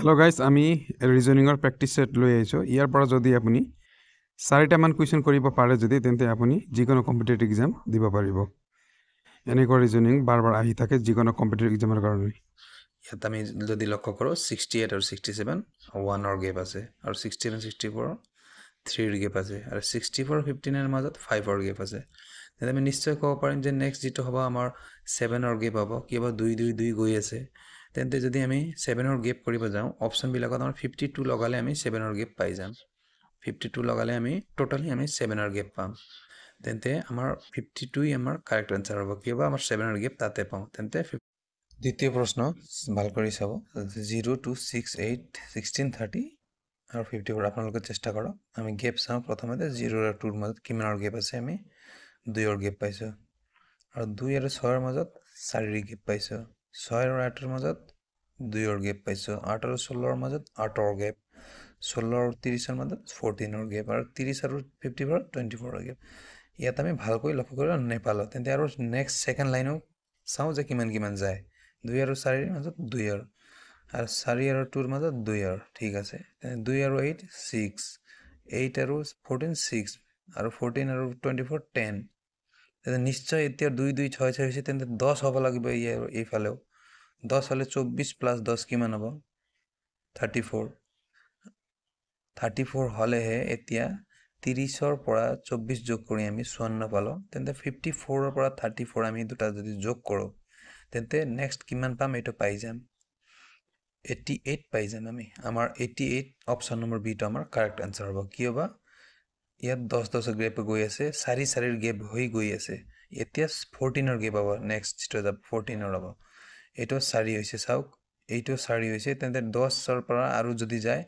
Hello guys, আমি ৰিজনিঙৰ practice set লৈ আহিছো। ইয়াৰ পৰা যদি আপুনি 4টা মান কোৱেশ্চন কৰিব পাৰে যদি তেন্তে আপুনি যিকোনো কম্পিটিটিভ এক্সাম দিব পাৰিব। এনেকুৱা ৰিজনিং বাৰ আহি থাকে যিকোনো কম্পিটিটিভ এক্সামৰ কাৰণে। ইয়াত আমি যদি লক্ষ্য কৰোঁ 68 আৰু 67 1ৰ গেপ আছে আৰু 67 64 3ৰ গেপ আছে আৰু 64 59ৰ মাজত 5ৰ গেপ আছে। তেন্তে আমি নিশ্চয় ক'ব পাৰিম যে নেক্সট যেটো হ'ব আমাৰ 7ৰ গেপ হ'ব কিবা 2 2 2 গৈ আছে। তেন্তে যদি আমি 7ৰ গেপ কৰিব যাওঁ অপচন বিলাকত আমাৰ 52 লগালে আমি 7ৰ গেপ পাই যাম। 52 লগালে আমি টোটালি আমি 7ৰ গেপ পাম। তেন্তে আমাৰ 52 আমাৰ কাৰেক্ট আনসাৰ হ'ব কিবা আমাৰ 7ৰ গেপ তাতে পাওঁ। তেন্তে দ্বিতীয় প্ৰশ্ন ভাল কৰি চাব 0 2 6 8 16 30 আৰু 54 আপোনালোকে চেষ্টা কৰক। আমি গেপ চাওঁ প্ৰথমতে 0 আৰু 2ৰ মাজত কিমানৰ গেপ আছে আমি 2ৰ গেপ পাইছো আৰু 2 আৰু 6ৰ মাজত 4ৰ গেপ পাইছো 6 আৰু 8ৰ মাজত 2ৰ গেপ পাইছো 8 আৰু 16ৰ মাজত 8ৰ গেপ 16 আৰু 30ৰ মাজত 14ৰ গেপ আৰু 30 আৰু 54 24ৰ গেপ। ইয়াত আমি ভালকৈ লক্ষ্য কৰি নেপালো। তেন্তে আৰু নেক্সট সেকেন্ড লাইনো চাওঁ যে কিমান যায় 2 আৰু 4ৰ মাজত 2 আৰু 4 আৰু 2ৰ মাজত 2 আৰু ঠিক আছে 2 আৰু 8 6 8 আৰু 14 6 আৰু 14 আৰু 24 10 তেন্তে নিশ্চয় এতিয়া 2 2 6 6 হৈছে তেন্তে 10 হ'ব লাগিব এইফালেও 10 হলে 24 প্লাস 10 কিমান হ'ব 34 34 হলেহে এতিয়া 30ৰ পৰা 24 যোগ কৰি আমি 54 পালো। তেন্তে 54ৰ পৰা 34 আমি দুটা যদি যোগ কৰো তেন্তে নেক্সট কিমান পাম এটো পাই যাম 88 পাই যাম আমি। আমাৰ 88 অপশন নম্বৰ বি টো আমাৰ কারেক্ট আনসার হ'ব। কি হ'ব ইয়াত 10 10 গেপ গৈ আছে 4 4ৰ গেপ হৈ গৈ আছে এতিয়া 14ৰ গেপ হ'ব নেক্সট যেটো যাব 14ৰ হ'ব এটো 4 হৈছে চাওক এইটো 4 হৈছে তেন্তে 10ৰ পৰা আৰু যদি যায়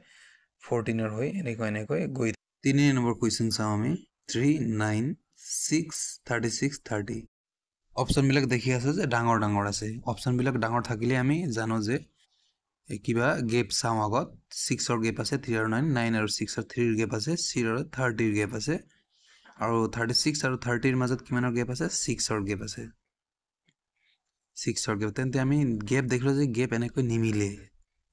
14ৰ হৈ এনেকৈ গৈ 3 নম্বৰ কোৱেশ্চন চাও আমি 3 9 6 36 30 অপশন বিলাক দেখি আছে যে ডাঙৰ ডাঙৰ আছে। অপশন বিলাক ডাঙৰ থাকিলে আমি জানো যে কিবা গেপ চাও আগত 6ৰ গেপ আছে 3 আৰু 9 9 আৰু 6 আৰু 3ৰ গেপ আছে 6 আৰু 30ৰ গেপ আছে আৰু 36 আৰু 30ৰ মাজত কিমানৰ গেপ আছে 6ৰ গেপ আছে 6ৰ গেপ। তেন্তে আমি গেপ দেখিলো যে গেপ এনেকৈ নিমিলে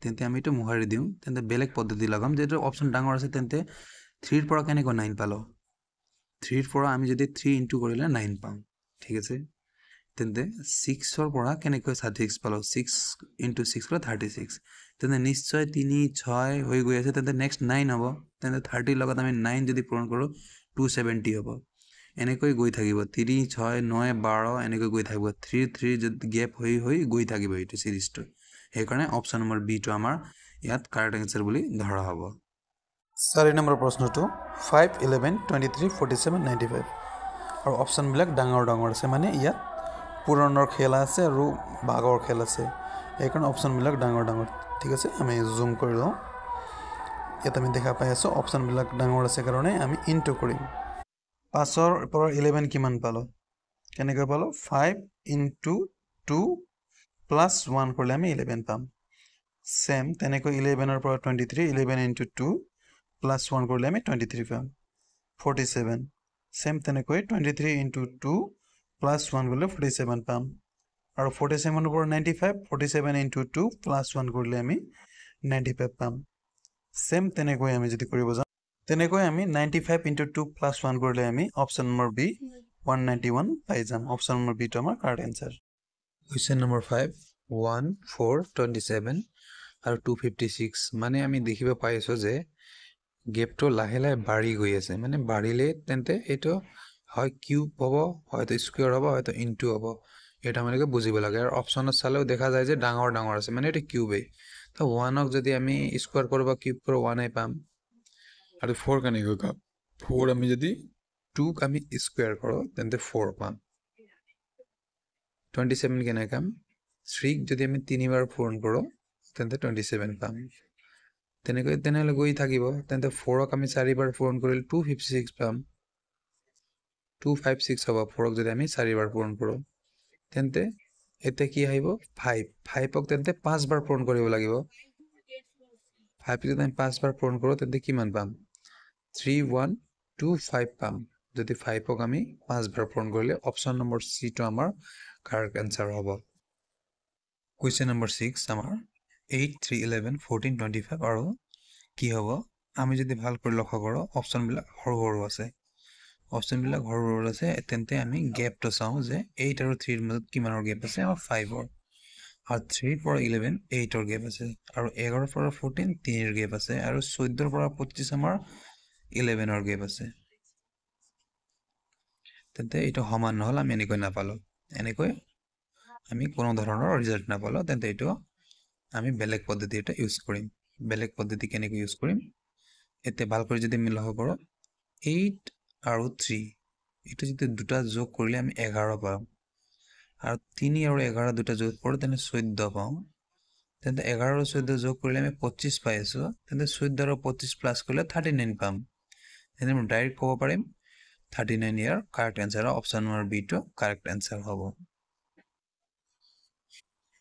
তেন্তে আমি এটো মুহাৰি দিও। তেন্তে বেলেগ পদ্ধতি লগাম যেটো অপশন ডাঙৰ আছে তেন্তে 3ৰ পৰা কেনেকৈ 9 পালো 3ৰ পৰা আমি যদি 3 ইনটু কৰিলে 9 পাম ঠিক আছে। তেন্তে 6ৰ পৰা কেনেকৈ 36 পালো 6 ইনটু 6 কৰা 36 তেন্তে নিশ্চয় 3 6 হৈ গৈ আছে তেন্তে নেক্সট 9 হ'ব। তেন্তে 30 লগত আমি 9 যদি পূৰণ কৰো 270 হ'ব এনেকৈ গৈ থাকিব 3 6 9 12 এনেকৈ গৈ থাকিব 3 3 যদি গেপ হৈ গৈ থাকিব এটো সিরিজটো। সেই কাৰণে অপশন নম্বৰ বি টো আমাৰ ইয়াত কাৰেক্ট আনসাৰ বুলি ধৰা হ'ব। 4 নম্বৰ প্ৰশ্নটো 5 11 23 47 95 আৰু অপশন বিলাক ডাঙৰ ডাঙৰ আছে মানে ইয়াত পুৰণৰ খেল আছে আৰু ভাগৰ খেল আছে এই কাৰণে অপশন বিলাক ডাঙৰ ডাঙৰ ঠিক আছে। আমি জুম কৰি লওঁ ইয়াত আমি দেখা পাই আছো অপশন বিলাক ডাঙৰ আছে কাৰণে আমি ইনটু কৰিম 5ৰ পৰা 11 কিমান পালো কেনেকৈ পালো 5 ইনটু 2 প্লাস 1 কৰিলে আমি 11 পাম। সেম তেনেকৈ 11ৰ পৰা 23 11 ইনটু 2 প্লাস 1 কৰিলে আমি 23 পাম 47 সেম তেনেকৈ 23 ইনটু 2 প্লাস 1 কৰিলে 47 পাম আৰু 47ৰ পৰা 95 47 ইনটু 2 প্লাস 1 কৰিলে আমি 95 পাম। সেম তেনেকৈ আমি যদি কৰিব যাওঁ তেনেকৈ আমি 95 ইনটু 2 প্লাস 1 কৰিলে আমি অপশন নম্বৰ বি 191 পাই যাম। অপশন নম্বৰ বি টো আমাৰ কাৰেক্ট আনসাৰ। কোয়েশ্চন নম্বৰ 5 1 4 27 আৰু 256 মানে আমি দেখিব পাই আছো যে গেপটো লাহে লাহে বাঢ়ি গৈ আছে মানে বাঢ়িলে তেন্তে এটো হয় কিউব হ'ব হয়তো স্কয়ার হ'ব হয়তো ইনটু হ'ব এটা আমাকে বুজিব লাগে। আৰু অপশনত চালেও দেখা যায় যে ডাঙৰ ডাঙৰ আছে মানে এটা কিউবে তো 1ক যদি আমি স্কয়াৰ কৰো বা কিউব কৰো 1 আই পাম আৰু 4 কেনেকৈ পাম 4 আমি যদি 2ক আমি স্কয়াৰ কৰো তেন্তে 4 পাম 27 কেনে কাম 3 যদি আমি 3 বাৰ পূৰণ কৰো তেন্তে 27 পাম তেনেহলে গৈ থাকিব। তেন্তে 4ক আমি 4 বাৰ পূৰণ কৰিলে 256 পাম 256 হ'ব 4ক যদি আমি 4 বাৰ পূৰণ কৰো তেন্তে এতে কি আহিব 5 5ক তেন্তে 5 বাৰ পূৰণ কৰিব লাগিব 5 যদি আমি 5 বাৰ পূৰণ কৰো তেন্তে কিমান পাম 3125 পাম। যদি 5ক আমি 5 বাৰ পূৰণ কৰিলে অপশন নম্বৰ সি টো আমাৰ কাৰেক্ট আনসাৰ হ'ব। কোয়েশ্চন নম্বৰ 6 আমাৰ 8 3 11 14 25 আৰু কি হ'ব আমি যদি ভাল কৰি লক্ষ্য কৰোঁ অপশ্যনবিলাক সৰু সৰু আছে অপশ্যনবিলাক সৰু সৰু আছে তেন্তে আমি গেপটো চাওঁ যে 8 আৰু 3 ৰ মাজত কিমানৰ গেপ আছে আমাৰ 5ৰ আৰু 3 ৰ পৰা 11 8ৰ গেপ আছে আৰু 11 ৰ পৰা 14 3ৰ গেপ আছে আৰু 14 ৰ পৰা 25 আমাৰ 11ৰ গেপ আছে তেন্তে এইটো সমান নহ'ল আমি এনেকৈ নাপালোঁ এনেকৈ আমি কোনো ধৰণৰ ৰিজাল্ট নাপালোঁ তেন্তে এইটো আমি বেলেগ পদ্ধতি এটা ইউজ কৰিম বেলেগ পদ্ধতি কেনেকৈ ইউজ কৰিম এতিয়া ভাল কৰি যদি আমি লক্ষ্য কৰোঁ 8 আৰু 3 এইটো যদি দুটা যোগ কৰিলে আমি 11 পাম আৰু 3 আৰু 11 দুটা যোগ কৰোঁ তেন্তে 14 পাওঁ তেন্তে 11 আৰু 14 যোগ কৰিলে আমি 25 পাই আছোঁ তেন্তে 14 আৰু 25 প্লাছ কৰিলে 39 পাম তেন্তে আমি ডাইৰেক্ট ক'ব পাৰিম 39 ইয়াৰ correct answer option number B টো কাৰেক্ট এনচাৰ হ'ব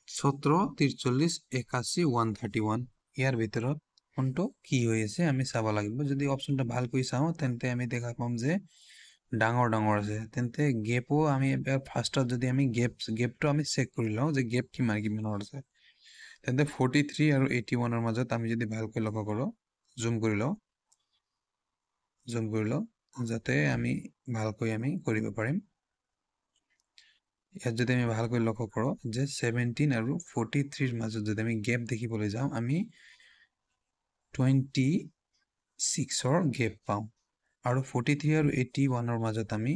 17 43 81 131 ইয়াৰ ভিতৰত কোনটো কি হৈ আছে আমি চাব লাগিব যদি অপশ্যনটা ভালকৈ চাওঁ তেন্তে আমি দেখা পাম যে ডাঙৰ ডাঙৰ আছে তেন্তে গেপো আমি ফাৰ্ষ্টত যদি আমি গেপটো আমি চেক কৰি লওঁ যে গেপ কিমানৰ আছে তেন্তে 43 আৰু 81 ৰ মাজত আমি যদি ভালকৈ লক্ষ্য কৰোঁ জুম কৰি লওঁ যাতে আমি ভালকৈ আমি কৰিব পাৰিম ইয়াত যদি আমি ভালকৈ লক্ষ্য কৰোঁ যে 17 আৰু 43 ৰ মাজত যদি আমি গেপ দেখিবলৈ যাওঁ আমি 26 ৰ গেপ পাওঁ আৰু 43 আৰু 81 ৰ মাজত আমি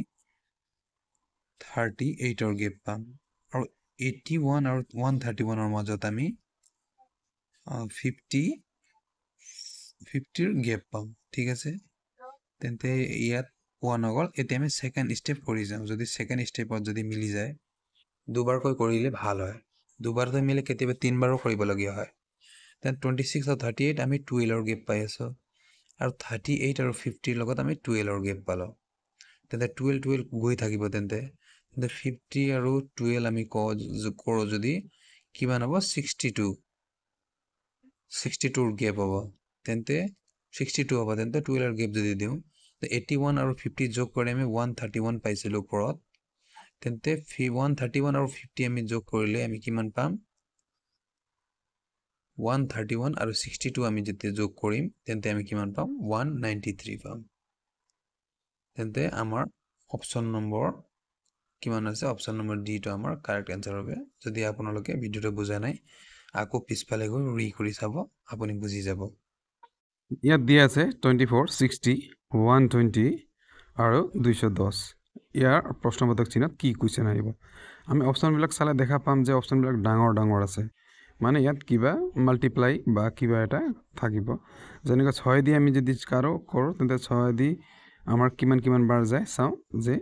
38 ৰ গেপ পাম আৰু 81 আৰু 131 ৰ মাজত আমি 50 ৰ গেপ পাম ঠিক আছে তেন্তে ইয়াত পোৱা নগ'ল এতিয়া আমি সেকেন্ড স্টেপ কৰি যাওঁ যদি সেকেন্ড স্টেপত যদি মিলি যায় দুবাৰকৈ কৰিলে ভাল হয় দুবাৰকৈ মিলে কেতিয়াবা তিনবাৰো কৰিবলগীয়া হয় তেন্তে 26 আৰু 38 আমি 12 ৰ গেপ পাই আছোঁ আৰু 38 আৰু 50 ৰ লগত আমি 12 ৰ গেপ পালোঁ তেন্তে 12 গৈ থাকিব তেন্তে 50 আৰু 12 আমি কৰোঁ যদি কিমান হ'ব 62 ৰ গেপ হ'ব তেন্তে 62 হ'ব তেন্তে 12 ৰ গেপ যদি দিওঁ 81 আৰু 50 যোগ কৰি আমি 131 পাইছিলোঁ ওপৰত তেন্তে 131 আৰু 50 আমি যোগ কৰিলে আমি কিমান পাম 131 আৰু 62 আমি যেতিয়া যোগ কৰিম তেন্তে আমি কিমান পাম 193 পাম তেন্তে আমাৰ অপশ্যন নম্বৰ কিমান আছে অপশ্যন নম্বৰ ডি টো আমাৰ কাৰেক্ট এনচাৰ হবে যদি আপোনালোকে ভিডিঅ'টো বুজা নাই আকৌ পিছফালে গৈ ৰি কৰি চাব আপুনি বুজি যাব ইয়াত দিয়া আছে 24 60 120 আৰু 210 ইয়াৰ প্ৰশ্নবোধক চিহ্নত কি কুৱেশ্যন আহিব আমি অপশ্যনবিলাক চালে দেখা পাম যে অপশ্যনবিলাক ডাঙৰ ডাঙৰ আছে মানে ইয়াত কিবা মাল্টিপ্লাই বা কিবা এটা থাকিব যেনেকৈ 6 দি আমি যদি কৰোঁ তেন্তে 6 দি আমাৰ কিমান বাৰ যায় চাওঁ যে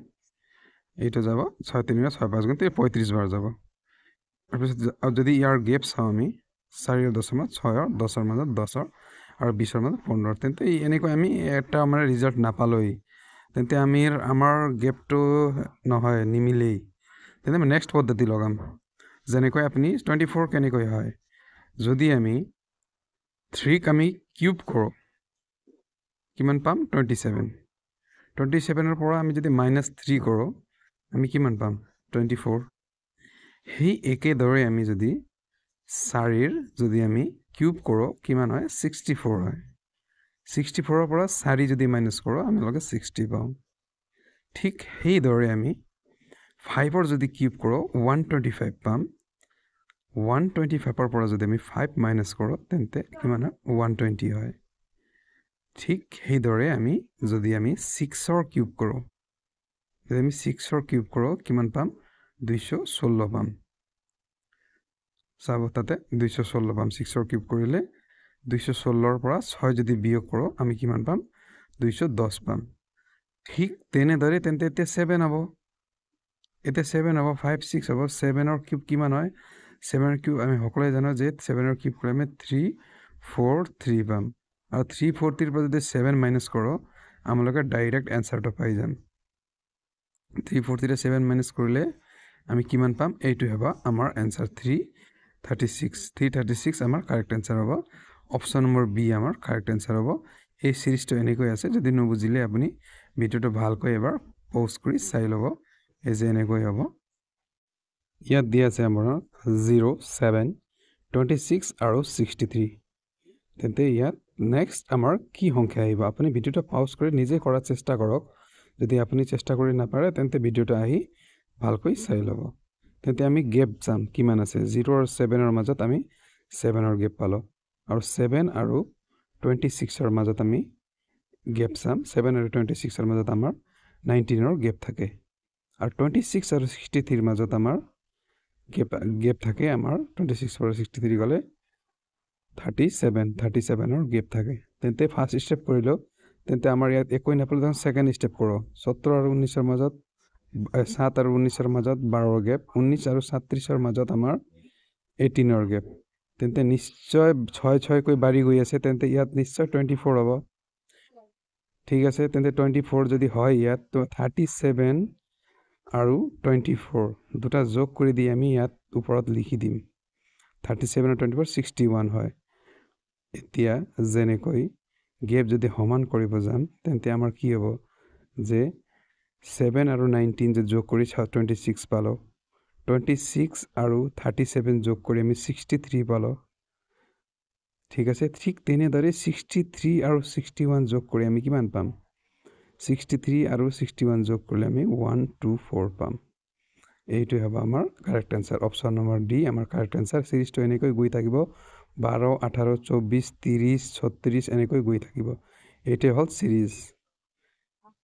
এইটো যাব 6 3 6 5 গুণ 35 বাৰ যাব তাৰপিছত যদি ইয়াৰ গেপ চাওঁ আমি 4 আৰু 10 মাজত 6 আৰু 10 মাজত 10 আৰু 20 মাজত 15 তেন্তে এনেকৈ আমি এটা মানে ৰিজাল্ট নাপালোঁই তেন্তে আমাৰ গেপটো নহয় নিমিলেই তেন্তে আমি নেক্সট পদ্ধতি লগাম যেনেকৈ আপুনি 24 কেনেকৈ হয় যদি আমি 3ক আমি কিউব কৰোঁ কিমান পাম 27ৰ পৰা আমি যদি -3 কৰোঁ আমি কিমান পাম 24 সেই একেদৰে আমি যদি 4ৰ যদি আমি কিউব কৰোঁ কিমান হয় 64 হয় 64ৰ পৰা 4 যদি মাইনাছ কৰোঁ আমি লগে 60 পাওঁ ঠিক সেইদৰে আমি 5ৰ যদি কিউব কৰোঁ 125 পাম 125ৰ পৰা যদি আমি 5 মাইনাছ কৰোঁ তেন্তে কিমান হয় 120 হয় ঠিক সেইদৰে আমি যদি আমি 6ৰ কিউব কৰোঁ যদি আমি 6ৰ কিউব কৰোঁ কিমান পাম 216 পাম চাব তাতে 216 পাম 6ৰ কিউব কৰিলে 216ৰ পৰা 6 যদি বিয়োগ কৰোঁ আমি কিমান পাম 210 পাম ঠিক তেনেদৰে তেন্তে এতিয়া 7 হ'ব এতিয়া 7 হ'ব 5 6 হ'ব 7ৰ কিউব কিমান হয় 7ৰ কিউব আমি সকলোৱে জানো যে 7ৰ কিউব কৰিলে আমি 343 পাম আৰু 343 পৰা যদি 7 মাইনাছ কৰোঁ আমালোকে ডাইৰেক্ট এনচাৰটো পাই যাম 343 7 মাইনাছ কৰিলে আমি কিমান পাম এইটো হ'ব আমাৰ এনচাৰ 336 আমাৰ কাৰেক্ট এনচাৰ হ'ব অপশ্যন নম্বৰ বি আমাৰ কাৰেক্ট এনচাৰ হ'ব এই সিৰিজটো এনেকৈ আছে যদি নুবুজিলে আপুনি ভিডিঅ'টো ভালকৈ এবাৰ পজ কৰি চাই ল'ব এই যে এনেকৈ হ'ব ইয়াত দিয়া আছে আমাৰ 0 7 26 আৰু 63 তেন্তে ইয়াত নেক্সট আমাৰ কি সংখ্যা আহিব আপুনি ভিডিঅ'টো পাউজ কৰি নিজে কৰাৰ চেষ্টা কৰক যদি আপুনি চেষ্টা কৰি নাপাৰে তেন্তে ভিডিঅ'টো আহি ভালকৈ চাই ল'ব তেন্তে আমি গেপ যাম কিমান আছে 0 আৰু 7 ৰ মাজত আমি 7 ৰ গেপ পালো আৰু 7 আৰু 26 ৰ মাজত আমি গেপ চাম 7 আৰু 26 ৰ মাজত আমাৰ 19 ৰ গেপ থাকে আৰু 26 আৰু 63 ৰ মাজত আমাৰ গেপ থাকে আমাৰ 26 আৰু 63 গলে 37 ৰ গেপ থাকে তেন্তে ফাৰ্স্ট স্টেপ কৰিলো তেন্তে আমাৰ ইয়াত একোই নাপালো সেকেন্ড স্টেপ কৰো 17 আৰু 19 ৰ মাজত 7 আৰু 19 ৰ মাজত 12 ৰ গেপ 19 আৰু 37 ৰ মাজত আমাৰ 18 ৰ গেপ তেন্তে নিশ্চয় 6 কৈ বাঢ়ি গৈ আছে তেন্তে ইয়াত নিশ্চয় 24 হ'ব ঠিক আছে তেন্তে 24 যদি হয় ইয়াত তো 37 আৰু 24 দুটা যোগ কৰি দি আমি ইয়াত ওপৰত লিখি দিম 37 আৰু 24 61 হয় এতিয়া যেনেকৈ গেপ যদি সমান কৰিব যাম তেন্তে আমাৰ কি হ'ব যে 7 আৰু 19 যে যোগ কৰি 26 পালো 26 আৰু 37 যোগ কৰি আমি 63 পালো ঠিক আছে ঠিক তেনেদৰে 63 আৰু 61 যোগ কৰি আমি কিমান পাম 63 আৰু 61 যোগ কৰিলে আমি 124 পাম এইটো হ'ব আমাৰ correct answer option number D আমাৰ কাৰেক্ট আনসাৰ সিৰিজটো এনেকৈ গৈ থাকিব 12 18 24 30 36 এনেকৈ গৈ থাকিব এইটো হ'ল সিৰিজ